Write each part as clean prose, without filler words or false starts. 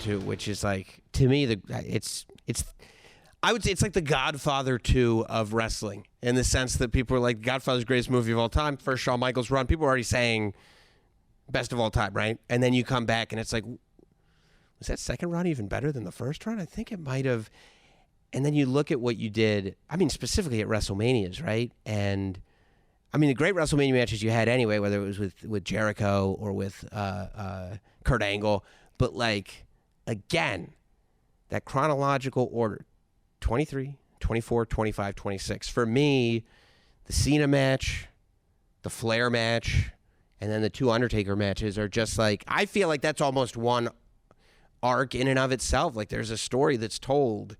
to, which is like, to me, it's I would say it's like the Godfather 2 of wrestling, in the sense that people are like, Godfather's greatest movie of all time, first Shawn Michaels run. People are already saying best of all time, right? And then you come back and it's like, was that second run even better than the first run? I think it might have. And then you look at what you did, I mean, specifically at WrestleManias, right? And I mean, the great WrestleMania matches you had anyway, whether it was with Jericho or with Kurt Angle, but like, again, that chronological order, 23, 24, 25, 26. For me, the Cena match, the Flair match, and then the 2 Undertaker matches are just like, I feel like that's almost one arc in and of itself. Like, there's a story that's told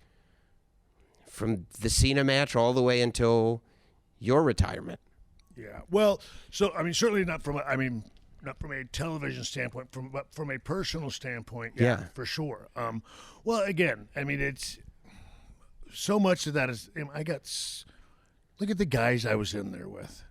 from the Cena match all the way until your retirement. Yeah. Well, so, I mean, certainly not from a television standpoint, but from a personal standpoint, yeah. For sure. Well, again, I mean, it's so much of that is, look at the guys I was in there with.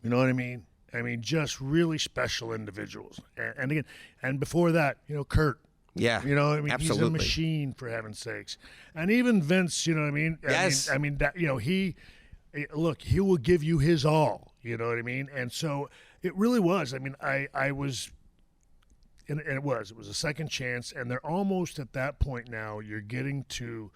You know what I mean? I mean, just really special individuals. And again, and before that, Kurt. Yeah. You know, I mean, absolutely. He's a machine, for heaven's sakes. And even Vince, you know what I mean? Yes. I mean that, he will give you his all, you know what I mean? And so it really was. I mean, I was, and it was a second chance, and they're almost at that point now, you're getting to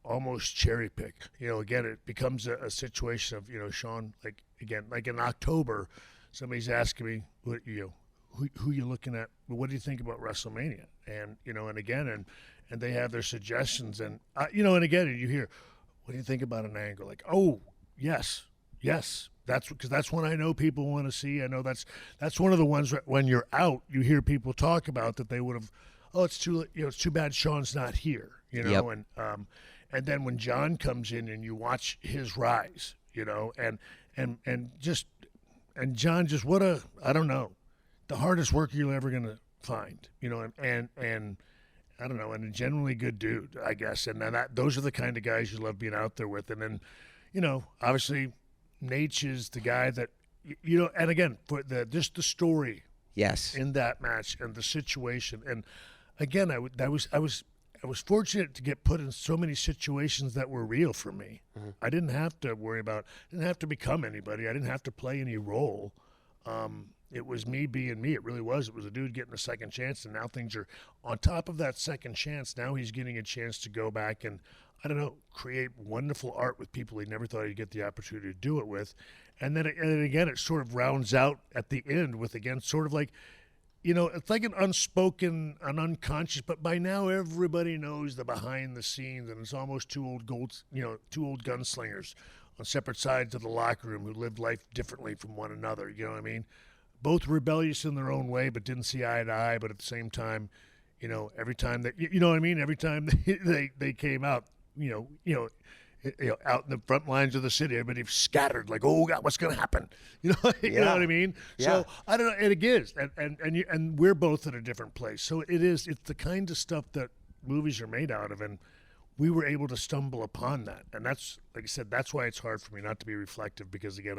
almost cherry pick. Again, it becomes a situation of, Shawn, like in October, somebody's asking me, who you looking at? What do you think about WrestleMania? And and again, and they have their suggestions, and and again, you hear, what do you think about an angle? Like, oh, yes, that's one I know people want to see. I know that's one of the ones when you're out, you hear people talk about that they would have. Oh, it's too bad Shawn's not here. Yep. And then when John comes in and you watch his rise, and John just I don't know. The hardest worker you're ever going to find, and I don't know, and a generally good dude, I guess. And then those are the kind of guys you love being out there with. And then, obviously, Nate is the guy that, and again, for just the story, yes, in that match and the situation. And again, I was fortunate to get put in so many situations that were real for me. Mm-hmm. I didn't have to worry about, didn't have to become anybody. I didn't have to play any role. It was me being me. It really was. It was a dude getting a second chance, and now things are on top of that second chance. Now he's getting a chance to go back and, I don't know, create wonderful art with people he never thought he'd get the opportunity to do it with. And then again, it sort of rounds out at the end with, again, sort of like, it's like an unspoken, an unconscious, but by now everybody knows the behind the scenes, and it's almost two old gunslingers on separate sides of the locker room who lived life differently from one another. You know what I mean? Both rebellious in their own way, but didn't see eye to eye. But at the same time, every time that every time they came out, out in the front lines of the city, everybody scattered like, oh God, what's going to happen? You know what I mean? Yeah. So I don't know, and it is, and we're both at a different place. So it's the kind of stuff that movies are made out of, and we were able to stumble upon that, and that's, like I said, that's why it's hard for me not to be reflective, because again,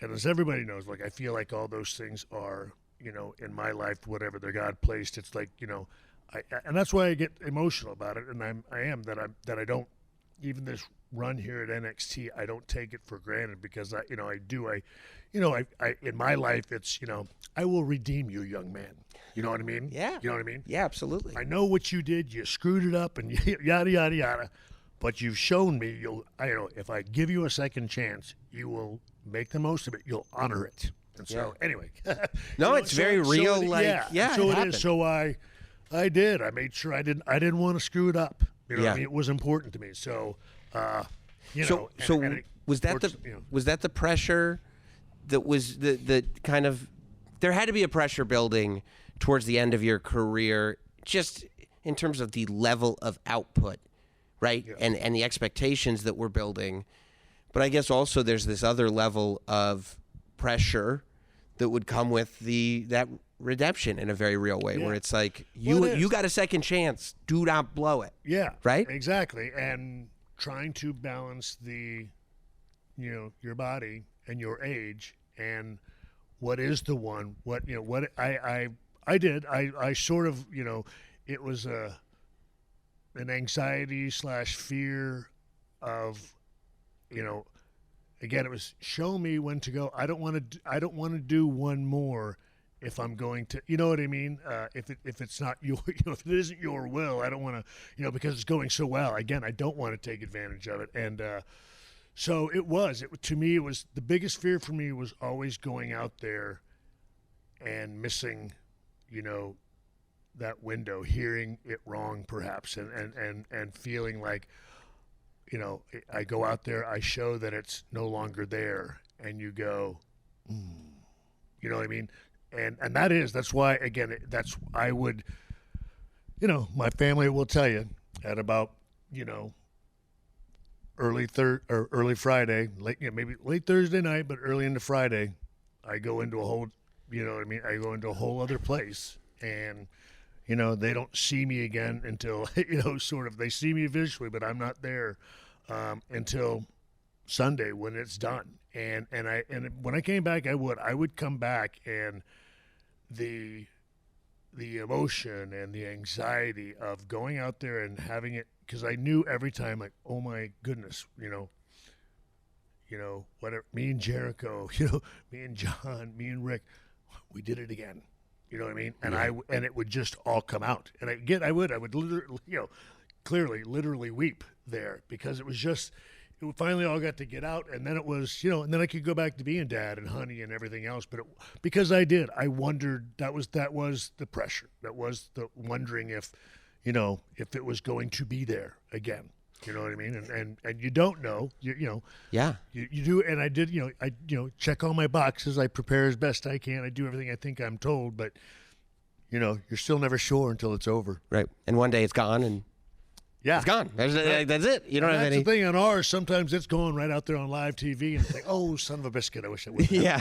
and as everybody knows, like, I feel like all those things are, in my life, whatever they're God placed. It's like, and that's why I get emotional about it, and I don't, even this run here at NXT, I don't take it for granted, because I in my life, it's, I will redeem you, young man. You know what I mean? Yeah. You know what I mean? Yeah, absolutely. I know what you did. You screwed it up and yada, yada, yada. But you've shown me if I give you a second chance, you will make the most of it. You'll honor it. And so, anyway. No, it's very real. So it is. So I did. I made sure I didn't want to screw it up. You know what I mean? It was important to me. So, was that the pressure that was the kind of, there had to be a pressure building towards the end of your career, just in terms of the level of output, right? Yeah. And the expectations that we're building. But I guess also there's this other level of pressure that would come with that redemption in a very real way, where it's like, you got a second chance, do not blow it. Yeah. Right? Exactly. And trying to balance the, your body and your age, and what is the one, what I did. I sort of, it was an anxiety / fear of, again, it was show me when to go. I don't want to do one more if I'm going to, you know what I mean? If it's not your, if it isn't your will, I don't want to, because it's going so well. Again, I don't want to take advantage of it. And so to me, it was the biggest fear for me was always going out there and missing, that window, hearing it wrong perhaps, and feeling like, I go out there, I show that it's no longer there, and you go, you know what I mean? And that's why, again, I would, my family will tell you at about, early Friday, maybe late Thursday night, but early into Friday, I go into a whole, I go into a whole other place, and they don't see me again until, sort of, they see me visually, but I'm not there until Sunday when it's done. And when I came back, I would come back, and the emotion and the anxiety of going out there and having it, because I knew every time, like, oh my goodness, whatever, me and Jericho, me and John, me and Rick, we did it again. You know what I mean? And and it would just all come out. And I would literally, literally weep there, because it was just, it finally all got to get out. And then it was, and then I could go back to being dad and honey and everything else. But because I wondered, that was the pressure. That was the wondering if it was going to be there again. You know what I mean? And you don't know. Yeah. You do, and I did. I check all my boxes. I prepare as best I can. I do everything I think I'm told, but you're still never sure until it's over. Right. And one day it's gone, and it's gone. That's it. You don't have any. That's the thing on ours. Sometimes it's going right out there on live TV, and it's like, oh, son of a biscuit! I wish I would. Yeah.